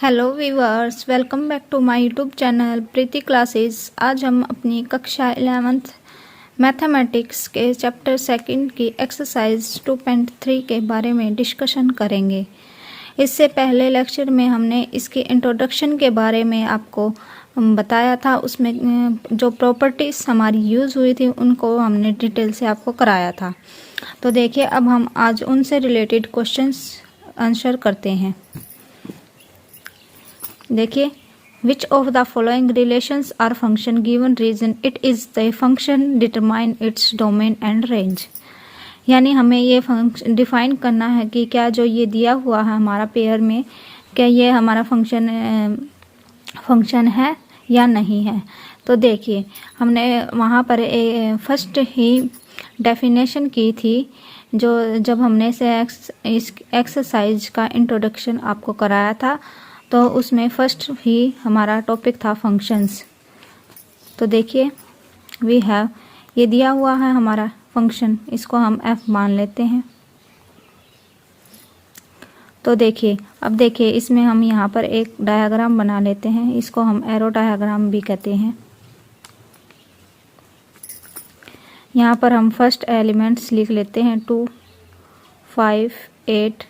Hello viewers, welcome back to my YouTube channel Preeti classes. आज हम अपनी कक्षा 11th मैथमेटिक्स के चैप्टर सेकंड की एक्सरसाइज 2.3 के बारे में डिस्कशन करेंगे। इससे पहले लेक्चर में हमने इसके इंट्रोडक्शन के बारे में आपको बताया था। उसमें जो प्रॉपर्टीज़ हमारी यूज़ हुई थी उनको हमने डिटेल से आपको कराया था। तो देखिए, अब हम आज उनसे रिलेटेड क्वेश्चंस आंसर करते हैं। देखिए, which of the following relations are function given reason it is the function determine its domain and range. यानी हमें ये फंक्शन डिफाइन करना है कि क्या जो ये दिया हुआ है हमारा पेयर में, क्या ये हमारा फंक्शन है या नहीं है। तो देखिए, हमने वहाँ पर फर्स्ट ही डेफिनेशन की थी जो जब हमने इस एक्सरसाइज का इंट्रोडक्शन आपको कराया था, तो उसमें फर्स्ट ही हमारा टॉपिक था फंक्शंस। तो देखिए, वी हैव, ये दिया हुआ है हमारा फंक्शन, इसको हम f मान लेते हैं। तो देखिए, अब देखिए, इसमें हम यहाँ पर एक डायग्राम बना लेते हैं, इसको हम एरो डायग्राम भी कहते हैं। यहाँ पर हम फर्स्ट एलिमेंट्स लिख लेते हैं 2, 5, 8,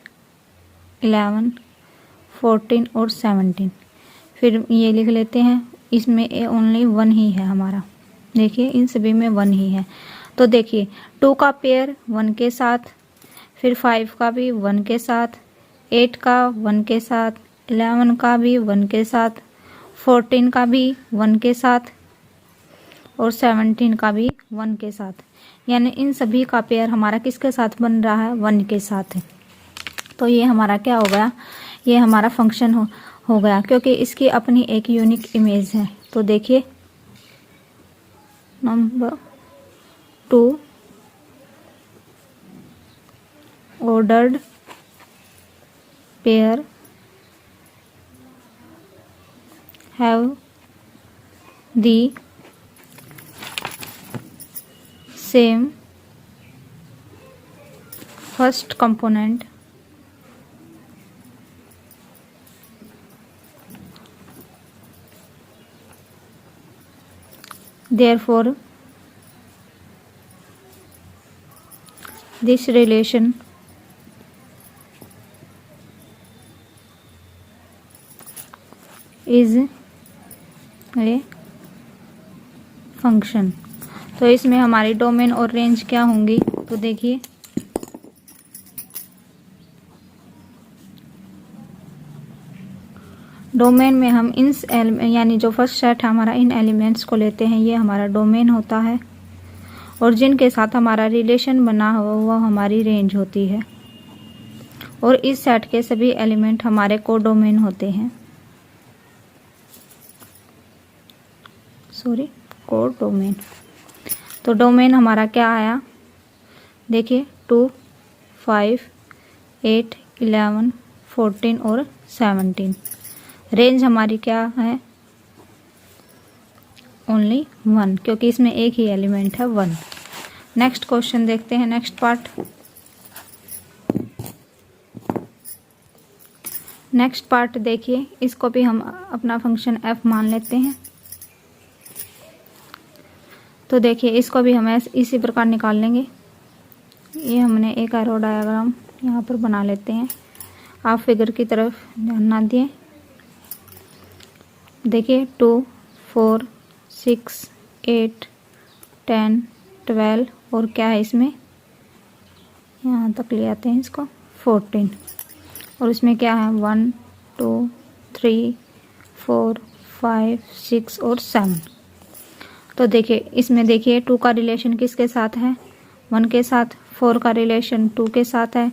11, 14 और 17। फिर ये लिख लेते हैं, इसमें ओनली 1 ही है हमारा। देखिए, इन सभी में 1 ही है। तो देखिए, 2 का पेयर 1 के साथ, फिर 5 का भी 1 के साथ, 8 का 1 के साथ, 11 का भी 1 के साथ, 14 का भी 1 के साथ और 17 का भी 1 के साथ। यानी इन सभी का पेयर हमारा किसके साथ बन रहा है? 1 के साथ है। तो ये हमारा क्या हो गया? ये हमारा फंक्शन हो गया, क्योंकि इसकी अपनी एक यूनिक इमेज है। तो देखिए, number 2 ordered pair have the same first component therefore this relation is a function. तो इसमें हमारी डोमेन और रेंज क्या होंगी? तो देखिए, डोमेन में हम इन यानी जो फर्स्ट सेट है हमारा, इन एलिमेंट्स को लेते हैं, ये हमारा डोमेन होता है। और जिनके साथ हमारा रिलेशन बना हुआ वो हमारी रेंज होती है। और इस सेट के सभी एलिमेंट हमारे कोडोमेन होते हैं। कोडोमेन। तो डोमेन हमारा क्या आया? देखिए, 2, 5, 8, 11, 14 और 17। रेंज हमारी क्या है? ओनली 1, क्योंकि इसमें एक ही एलिमेंट है 1। नेक्स्ट क्वेश्चन देखते हैं, नेक्स्ट पार्ट। नेक्स्ट पार्ट देखिए, इसको भी हम अपना फंक्शन f मान लेते हैं। तो देखिए, इसको भी हम इसी प्रकार निकाल लेंगे। ये हमने एक एरो डायग्राम यहाँ पर बना लेते हैं। आप फिगर की तरफ ध्यान ना दिए। देखिए, 2, 4, 6, 8, 10, 12 और क्या है इसमें, यहाँ तक ले आते हैं इसको, 14। और इसमें क्या है? 1, 2, 3, 4, 5, 6 और 7। तो देखिए, इसमें देखिए 2 का रिलेशन किसके साथ है? 1 के साथ। 4 का रिलेशन 2 के साथ है।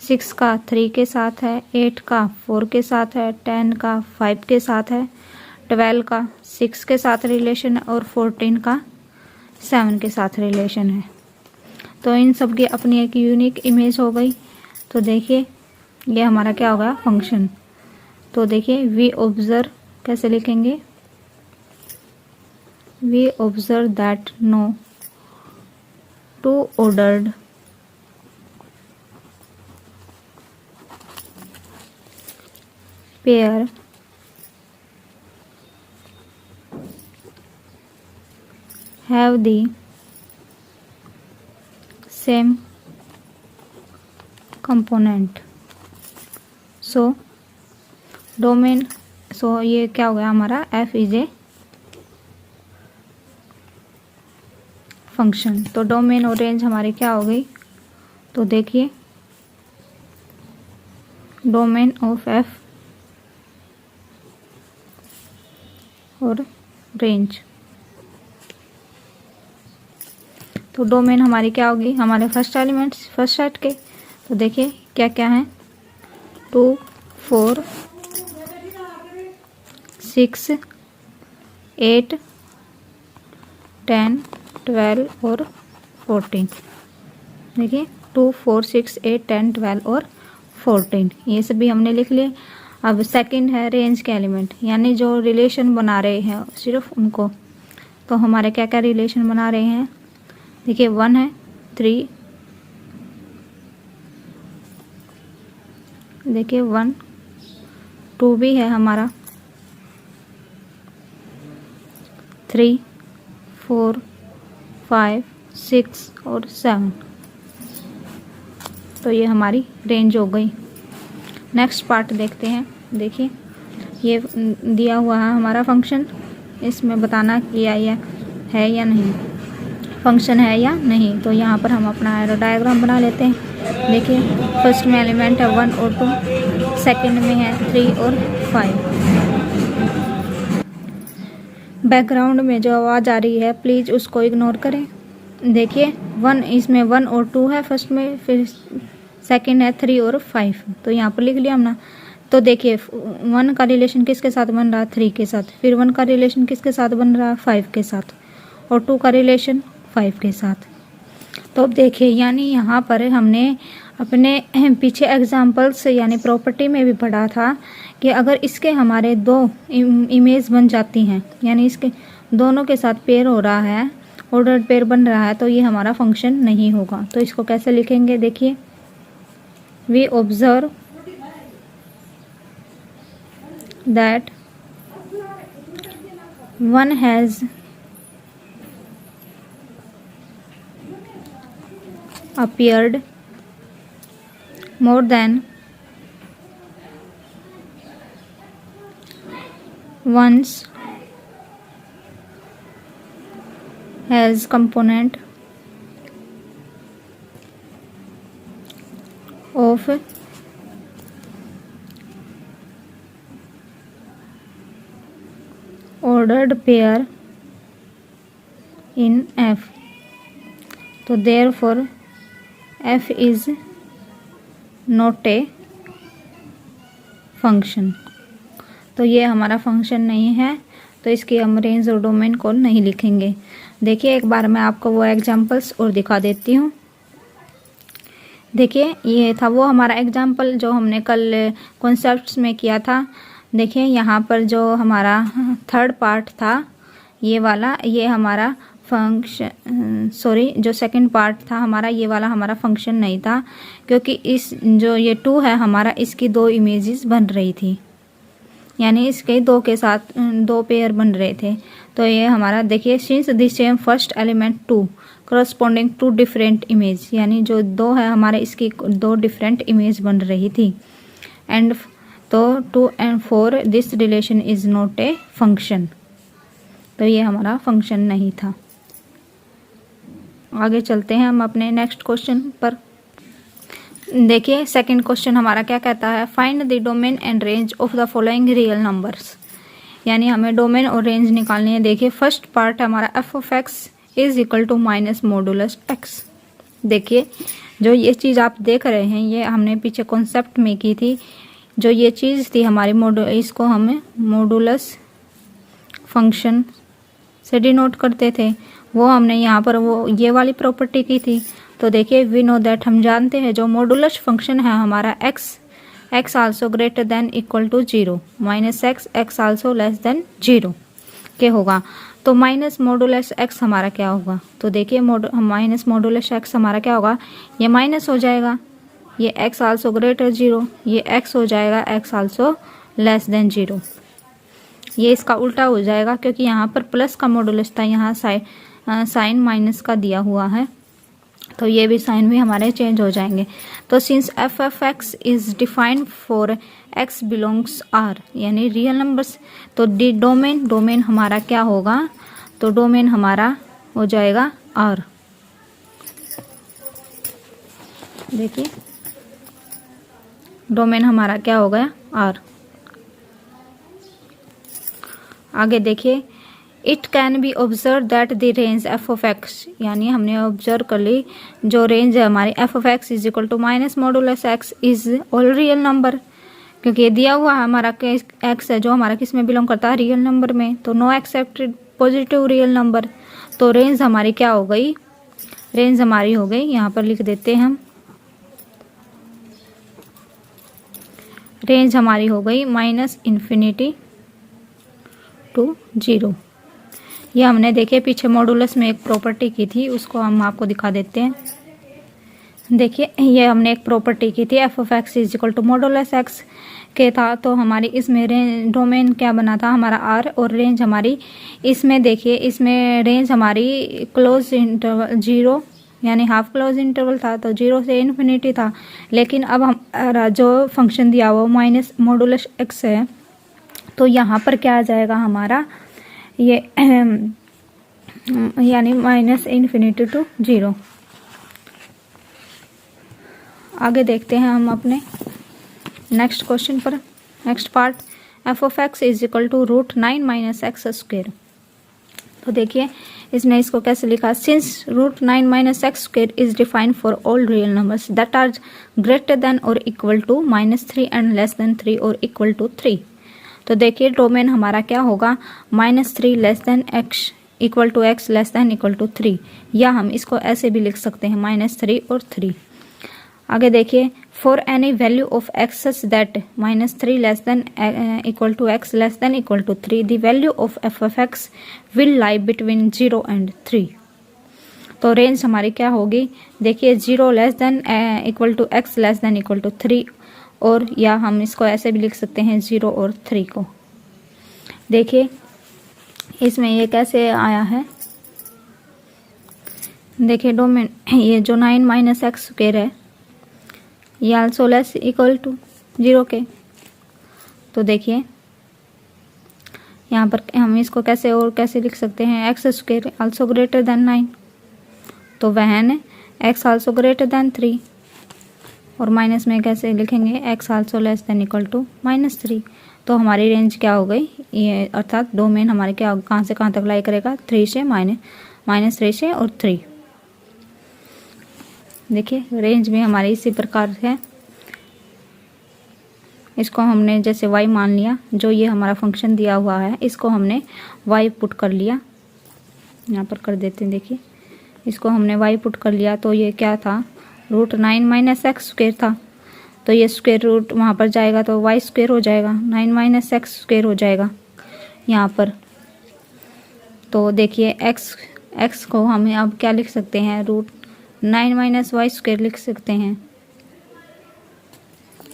6 का 3 के साथ है। 8 का 4 के साथ है। 10 का 5 के साथ है। 12 का 6 के साथ रिलेशन है और 14 का 7 के साथ रिलेशन है। तो इन सब की अपनी एक यूनिक इमेज हो गई। तो देखिए, ये हमारा क्या होगा? फंक्शन। तो देखिए, वी ऑब्जर्व कैसे लिखेंगे? We observe that no 2 ordered pair have the same component. So domain, so ये क्या हो गया हमारा, f इज ए फंक्शन। तो डोमेन और रेंज हमारी क्या हो गई, तो देखिए डोमेन ऑफ f और रेंज। तो डोमेन हमारी क्या होगी, हमारे फर्स्ट एलिमेंट्स फर्स्ट सेट के। तो देखिए क्या क्या है, 2 4 6 8 10 12 और 14। देखिए 2 4 6 8 10 12 और 14, ये सभी हमने लिख लिए। अब सेकंड है रेंज के एलिमेंट, यानी जो रिलेशन बना रहे हैं सिर्फ उनको। तो हमारे क्या क्या रिलेशन बना रहे हैं, देखिए 1 है 3, देखिए 1 2 भी है हमारा, 3 4 5 6 और 7। तो ये हमारी रेंज हो गई। नेक्स्ट पार्ट देखते हैं। देखिए ये दिया हुआ है हमारा फंक्शन, इसमें बताना कि ये है या नहीं, फंक्शन है या नहीं। तो यहाँ पर हम अपना एरो डायग्राम बना लेते हैं। देखिए फर्स्ट में एलिमेंट है 1 और 2, सेकंड में है 3 और 5। बैकग्राउंड में जो आवाज़ आ रही है प्लीज़ उसको इग्नोर करें। देखिए 1, इसमें 1 और 2 है फर्स्ट में, फिर सेकंड है 3 और 5। तो यहाँ पर लिख लिया हमने। तो देखिए 1 का रिलेशन किसके साथ बन रहा है, 3 के साथ। फिर 1 का रिलेशन किसके साथ बन रहा है, 5 के साथ। और 2 का रिलेशन 5 के साथ। तो अब देखिए यानी यहाँ पर हमने अपने पीछे एग्जाम्पल्स यानी प्रॉपर्टी में भी पढ़ा था कि अगर इसके हमारे 2 इमेज बन जाती हैं, यानी इसके दोनों के साथ पेयर हो रहा है, ऑर्डर्ड पेयर बन रहा है, तो ये हमारा फंक्शन नहीं होगा। तो इसको कैसे लिखेंगे, देखिए we observe that one has appeared more than once as component of ordered pair in F. तो therefore F is not a function। तो ये हमारा फंक्शन नहीं है, तो इसकी हम रेंज और डोमेन को नहीं लिखेंगे। देखिए एक बार मैं आपको वो एग्जांपल्स और दिखा देती हूँ। देखिए ये था वो हमारा एग्जांपल जो हमने कल कॉन्सेप्ट्स में किया था। देखिए यहाँ पर जो हमारा थर्ड पार्ट था ये वाला, ये हमारा फंक्शन, सॉरी जो सेकंड पार्ट था हमारा, ये वाला हमारा फंक्शन नहीं था, क्योंकि इस जो ये 2 है हमारा, इसकी 2 इमेजेस बन रही थी, यानी इसके 2 के साथ 2 पेयर बन रहे थे। तो ये हमारा देखिए since the same first element 2 corresponding to different image, यानी जो 2 है हमारे इसकी 2 डिफरेंट इमेज बन रही थी। एंड तो 2 and 4 this relation is not a function. तो ये हमारा फंक्शन नहीं था। आगे चलते हैं हम अपने नेक्स्ट क्वेश्चन पर। देखिए सेकंड क्वेश्चन हमारा क्या कहता है, find the domain and range of the following real numbers. यानी हमें डोमेन और रेंज निकालनी है। देखिए फर्स्ट पार्ट हमारा f of x is equal to minus modulus x. देखिए जो ये चीज़ आप देख रहे हैं ये हमने पीछे कॉन्सेप्ट में की थी। जो ये चीज़ थी हमारी इसको हमें मॉडुलस फंक्शन से डिनोट करते थे, वो हमने यहाँ पर वो ये वाली प्रॉपर्टी की थी। तो देखिए वी नो दैट, हम जानते हैं जो मॉडुलस फंक्शन है हमारा x also greater than equal to 0 minus x also less than 0 के होगा। तो माइनस मॉडुलस एक्स हमारा क्या होगा, तो देखिए माइनस मॉडुलस एक्स हमारा क्या होगा, ये माइनस हो जाएगा, ये एक्स आल्सो ग्रेटर 0, ये एक्स हो जाएगा एक्स आल्सो लेस देन 0। ये इसका उल्टा हो जाएगा क्योंकि यहाँ पर प्लस का मॉडुलस था, यहाँ साइड साइन माइनस का दिया हुआ है, तो ये भी साइन भी हमारे चेंज हो जाएंगे। तो since f of x is defined for x belongs R यानी रियल नंबर्स, तो डोमेन हमारा क्या होगा, तो डोमेन हमारा हो जाएगा आर। देखिए डोमेन हमारा क्या हो गया, आर। आगे देखिए, it can be observe that the range f of x, यानी हमने ऑब्जर्व कर ली जो रेंज है हमारी f of x is equal to minus modulus x is all real number, क्योंकि ये दिया हुआ है हमारा एक्स है जो हमारा किस में बिलोंग करता है, रियल नंबर में, तो no excepted positive real number. तो रेंज हमारी क्या हो गई, रेंज हमारी हो गई, यहाँ पर लिख देते हैं हम, रेंज हमारी हो गई माइनस इन्फिनिटी टू 0। ये हमने देखे पीछे मॉडुलस में एक प्रॉपर्टी की थी, उसको हम आपको दिखा देते हैं। देखिए ये हमने एक प्रॉपर्टी की थी f of x is equal to modulus x के था, तो हमारी इसमें रेंज डोमेन क्या बना था हमारा आर, और रेंज हमारी इसमें देखिए इसमें रेंज हमारी क्लोज इंटरवल 0 यानी हाफ क्लोज इंटरवल था, तो 0 से इन्फिनिटी था। लेकिन अब हमारा जो फंक्शन दिया हुआ माइनस मॉडुलस एक्स है, तो यहाँ पर क्या आ जाएगा हमारा ये यानी माइनस इन्फिनिटी टू 0। आगे देखते हैं हम अपने नेक्स्ट क्वेश्चन पर, next part, F of x is equal to √9 minus X square. तो देखिए इसने इसको कैसे लिखा, since √9 minus X square is defined for all real numbers that are greater than और equal to -3 and less than 3 और equal to 3। तो देखिए डोमेन हमारा क्या होगा, -3 less than x equal to x less than equal to 3, या हम इसको ऐसे भी लिख सकते हैं -3 और 3। आगे देखिए, for any value of x such that -3 less than equal to x less than equal to 3 the value of f of x will lie between 0 and 3। तो रेंज हमारी क्या होगी, देखिए 0 less than equal to x less than equal to 3, और या हम इसको ऐसे भी लिख सकते हैं 0 और 3 को। देखिए इसमें ये कैसे आया है, देखिए डोमेन ये जो 9 माइनस एक्स स्क्वायर है ये आल्सो लेस इक्वल टू 0 के, तो देखिए यहाँ पर हम इसको कैसे और कैसे लिख सकते हैं, x square also greater then 9, तो वहन एक्स आल्सो ग्रेटर देन 3, और माइनस में कैसे लिखेंगे, x also less than equal to -3। तो हमारी रेंज क्या हो गई, ये अर्थात डोमेन हमारे क्या कहाँ से कहाँ तक लाई करेगा, 3 से -3 से और 3। देखिए रेंज में हमारी इसी प्रकार है, इसको हमने जैसे y मान लिया, जो ये हमारा फंक्शन दिया हुआ है इसको हमने y पुट कर लिया, यहाँ पर कर देते हैं। देखिए इसको हमने y पुट कर लिया, तो ये क्या था, √9 माइनस एक्स स्क्वायर था, तो ये स्क्वायर रूट वहाँ पर जाएगा तो y स्क्वायर हो जाएगा, 9 माइनस एक्स स्क्वायर हो जाएगा यहाँ पर। तो देखिए x को हमें अब क्या लिख सकते हैं, √9 माइनस वाई स्क्वायर लिख सकते हैं,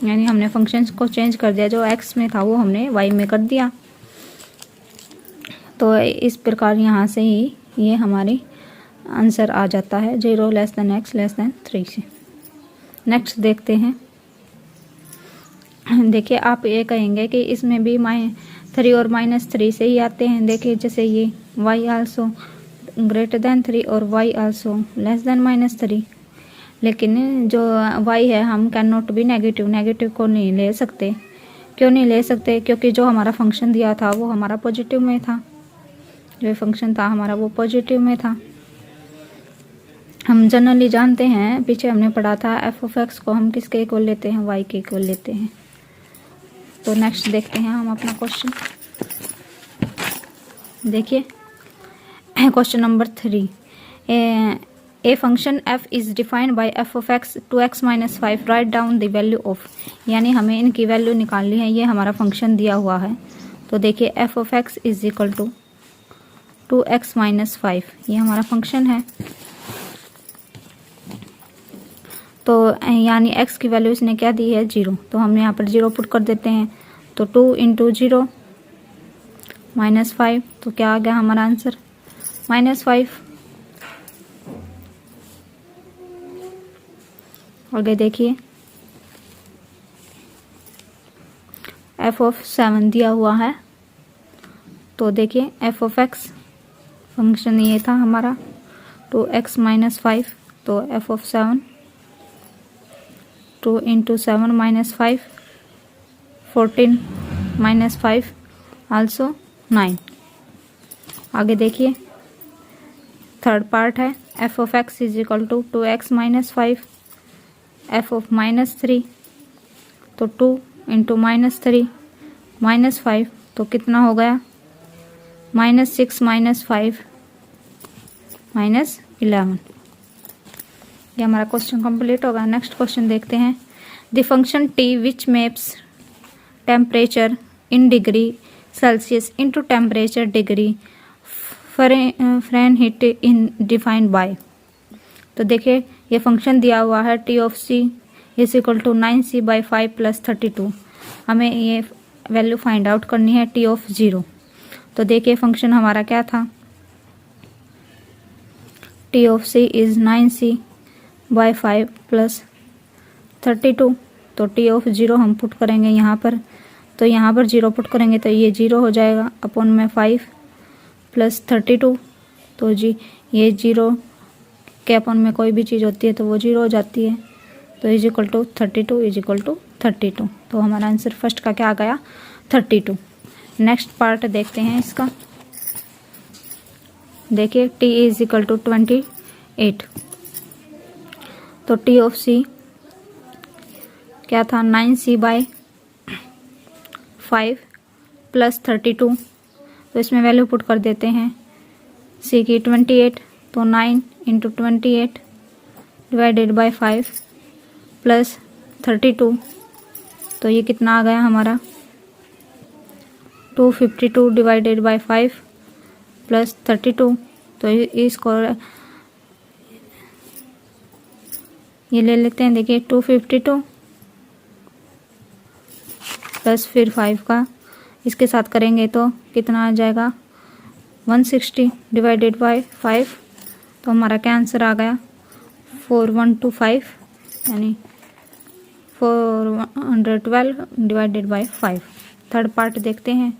यानी हमने फंक्शन को चेंज कर दिया, जो x में था वो हमने y में कर दिया। तो इस प्रकार यहाँ से ही ये हमारी आंसर आ जाता है 0 less than x less than 3 से। नेक्स्ट देखते हैं, देखिए आप ये कहेंगे कि इसमें भी -3 और -3 से ही आते हैं। देखिए जैसे ये y आल्सो ग्रेटर देन 3 और y आल्सो लेस देन -3, लेकिन जो y है हम कैन नॉट बी नेगेटिव को नहीं ले सकते। क्यों नहीं ले सकते, क्योंकि जो हमारा फंक्शन दिया था वो हमारा पॉजिटिव में था, जो फंक्शन था हमारा वो पॉजिटिव में था। हम जनरली जानते हैं, पीछे हमने पढ़ा था एफ ऑफ एक्स को हम किसके इक्वल लेते हैं, y के इक्वल लेते हैं। तो नेक्स्ट देखते हैं हम अपना क्वेश्चन, देखिए question number 3, a function f is defined by f of x 2x - 5 write down the value of, यानी हमें इनकी वैल्यू निकालनी है, ये हमारा फंक्शन दिया हुआ है। तो देखिए f of x is equal to 2x - 5, ये हमारा फंक्शन है। तो यानी x की वैल्यू इसने क्या दी है, 0, तो हम यहाँ पर 0 पुट कर देते हैं, तो 2 × 0 -5, तो क्या आ गया हमारा आंसर, -5। आगे देखिए f(7) दिया हुआ है, तो देखिए f(x) फंक्शन ये था हमारा 2x - 5, तो f(7) 2 × 7 - 5 14 - 5 also 9। आगे देखिए थर्ड पार्ट है f(x) = 2x - 5 f(-3), तो 2 × -3 -5, तो कितना हो गया -6 - 5 -11। ये हमारा क्वेश्चन कंप्लीट होगा। नेक्स्ट क्वेश्चन देखते हैं। The function t which maps temperature in degree Celsius into temperature degree Fahrenheit in defined by. तो देखिए ये फंक्शन दिया हुआ है t(c) = 9c/5 + 32। हमें ये वैल्यू फाइंड आउट करनी है t(0). तो देखिए फंक्शन हमारा क्या था, t(c) = 9c/5 + 32। तो t(0) हम पुट करेंगे यहाँ पर, तो यहाँ पर 0 पुट करेंगे तो ये 0 हो जाएगा, अपॉन में 5 + 32। तो जी ये 0 के अपॉन में कोई भी चीज़ होती है तो वो 0 हो जाती है, तो = 32 = 32। तो हमारा आंसर फर्स्ट का क्या आ गया 32। नेक्स्ट पार्ट देखते हैं इसका। देखिए t = 28, तो t(c) क्या था 9c/5 + 32। तो इसमें वैल्यू पुट कर देते हैं, c की 28, तो 9 × 28 / 5 + 32, तो ये कितना आ गया हमारा 252 / 5 + 32। तो इसको ये ले लेते हैं। देखिए 252 प्लस फिर 5 का इसके साथ करेंगे तो कितना आ जाएगा 160 / 5। तो हमारा क्या आंसर आ गया 4125, यानी 412 / 5। थर्ड पार्ट देखते हैं।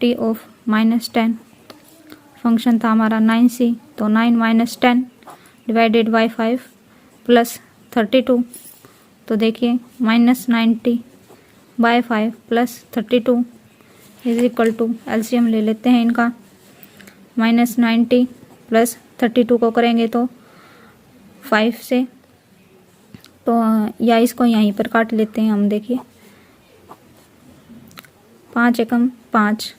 t(-10) फंक्शन था हमारा 9c, तो 9 - 10 / 5 + 32। तो देखिए -90/5 + 32 = एलसीएम ले लेते हैं इनका। -90 + 32 को करेंगे तो 5 से, तो या इसको यहीं पर काट लेते हैं हम। देखिए 5 एकम 5,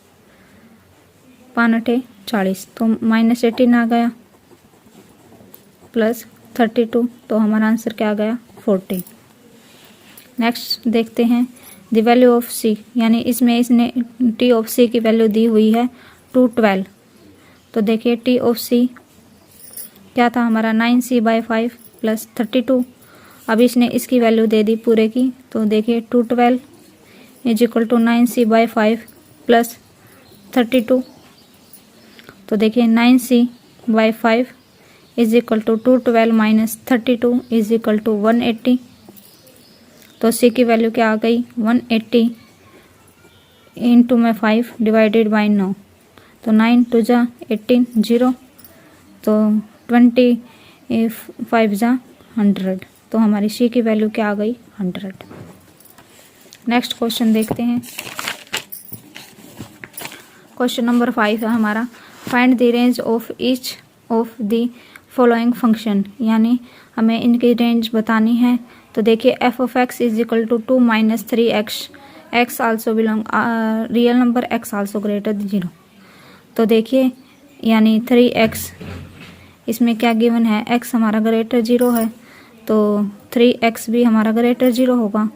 5 × 8 = 40, तो -18 आ गया + 32, तो हमारा आंसर क्या आ गया 40। नेक्स्ट देखते हैं द वैल्यू ऑफ c, यानी इसमें इसने t(c) की वैल्यू दी हुई है 212। तो देखिए t(c) क्या था हमारा 9c/5 + 32। अब इसने इसकी वैल्यू दे दी पूरे की, तो देखिए 212 = 9c/5 + 32। तो देखिए 9c/5 = 212 - 32 = 180। तो c की वैल्यू क्या आ गई 180 × 5 / 9, तो 9 × 2 = 18 0, तो 25 × 100। तो हमारी c की वैल्यू क्या आ गई 100। नेक्स्ट क्वेश्चन देखते हैं। क्वेश्चन नंबर 5 है हमारा, find the range of each of the following function, यानी हमें इनकी रेंज बतानी है। तो देखिए f(x) = 2 - 3x, x also belong real number, x also greater then 0। तो देखिए यानी 3x, इसमें क्या गिवन है x हमारा ग्रेटर 0 है, तो 3x भी हमारा ग्रेटर 0 होगा।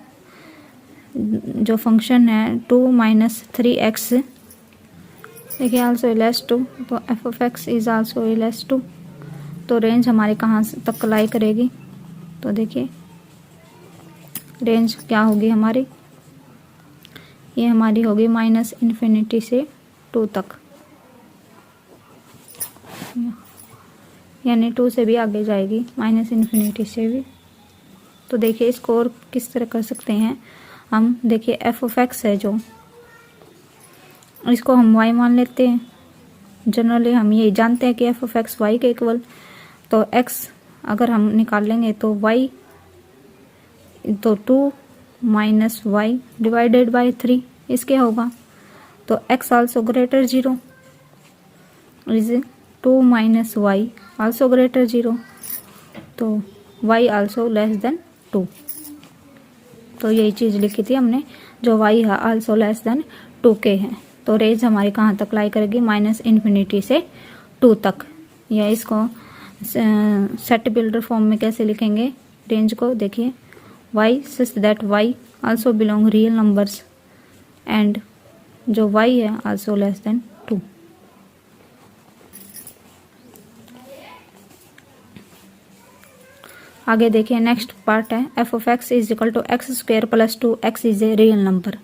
जो फंक्शन है 2 - 3x, देखिए आल्सो इक्वल्स टू, तो f(x) is also equals to. तो रेंज हमारी कहाँ तक लाई करेगी, तो देखिए रेंज क्या होगी हमारी, ये हमारी होगी -∞ से 2 तक, यानी 2 से भी आगे जाएगी, -∞ से भी तो देखिए इसको और किस तरह कर सकते हैं हम। देखिए एफ ऑफ एक्स है जो, इसको हम वाई मान लेते हैं। जनरली हम यही जानते हैं कि एफ ऑफ एक्स वाई के इक्वल, तो एक्स अगर हम निकाल लेंगे तो वाई तो 2 माइनस वाई डिवाइडेड बाई 3 इसके होगा। तो x also greater 0 is 2 minus y also greater 0, तो वाई आल्सो लेस देन 2। तो यही चीज़ लिखी थी हमने, जो वाई है आल्सो लेस देन 2 के है। तो रेंज हमारी कहाँ तक लाई करेगी, -∞ से 2 तक। या इसको सेट बिल्डर फॉर्म में कैसे लिखेंगे रेंज को, देखिए y such that y also belong real numbers and जो y है also लेस देन 2। आगे देखिए नेक्स्ट पार्ट है f of x is equal to x square plus 2x is a real number.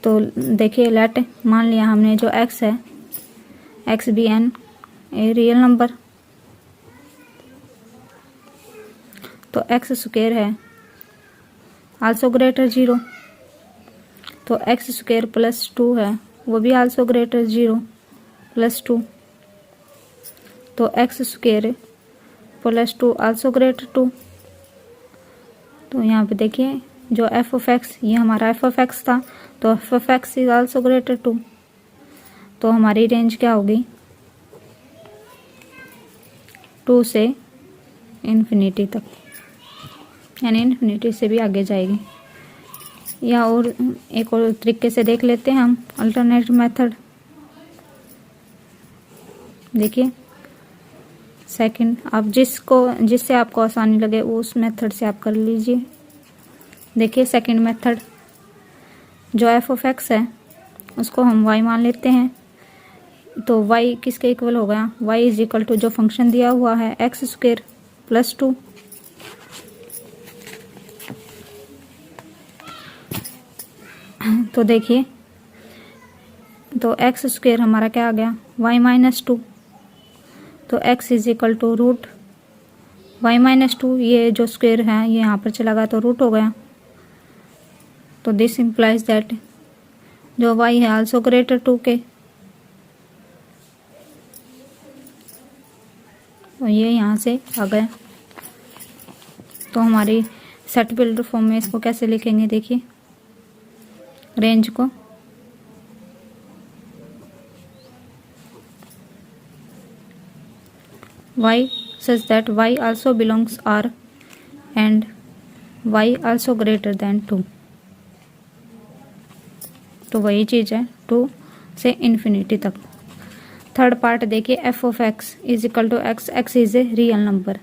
तो देखिए लेट मान लिया हमने जो x है x be an a real number, तो एक्स स्क्वायर है आल्सो ग्रेटर 0, तो एक्स स्क्वायर प्लस 2 है वो भी आल्सो ग्रेटर 0 प्लस 2, तो x square plus 2 also greater 2। तो यहाँ पे देखिए जो एफ ऑफ एक्स, ये हमारा एफ ऑफ एक्स था, तो F of x is also greater 2। तो हमारी रेंज क्या होगी 2 से इन्फिनिटी तक, यानी इन्फिनिटी से भी आगे जाएगी। या और एक और तरीके से देख लेते हैं हम अल्टरनेट मेथड। देखिए सेकंड, आप जिससे आपको आसानी लगे उस मेथड से आप कर लीजिए। देखिए सेकंड मेथड, जो एफ ऑफ एक्स है उसको हम वाई मान लेते हैं, तो वाई किसके इक्वल हो गया, वाई इज इक्वल टू जो फंक्शन दिया हुआ है एक्स स्क्वायर प्लस 2। तो देखिए तो एक्स स्क्वायर हमारा क्या आ गया वाई माइनस 2, तो x is equal to root y minus 2, ये जो स्क्वायर है ये यहाँ पर चला गया तो रूट हो गया। तो दिस इम्प्लाइज दैट जो वाई है आल्सो ग्रेटर 2 के, तो ये यहाँ से आ गया। तो हमारी सेट बिल्डर फॉर्म में इसको कैसे लिखेंगे, देखिए रेंज को y such that y also belongs R and y also greater than 2। तो वही चीज है 2 से इन्फिनिटी तक। थर्ड पार्ट देखिए f of x is equal to x, x is a real number,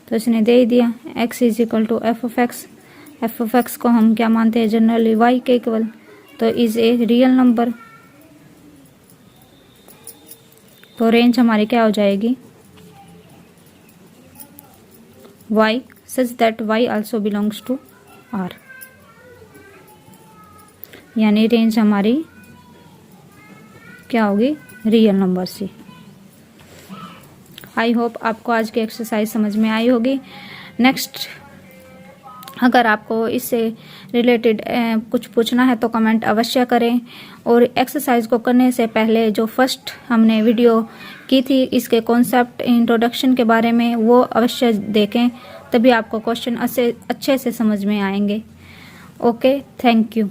तो इसने दे ही दिया x is equal to f of x. F of x को हम क्या मानते हैं जनरली y के इक्वल, तो इज ए रियल नंबर। तो रेंज हमारी क्या हो जाएगी y such that y also belongs to R, यानी रेंज हमारी क्या होगी रियल नंबर से। आई होप आपको आज की एक्सरसाइज समझ में आई होगी। नेक्स्ट अगर आपको इससे रिलेटेड कुछ पूछना है तो कमेंट अवश्य करें, और एक्सरसाइज को करने से पहले जो फर्स्ट हमने वीडियो की थी इसके कॉन्सेप्ट इंट्रोडक्शन के बारे में वो अवश्य देखें, तभी आपको क्वेश्चन अच्छे से समझ में आएंगे। Okay, thank you.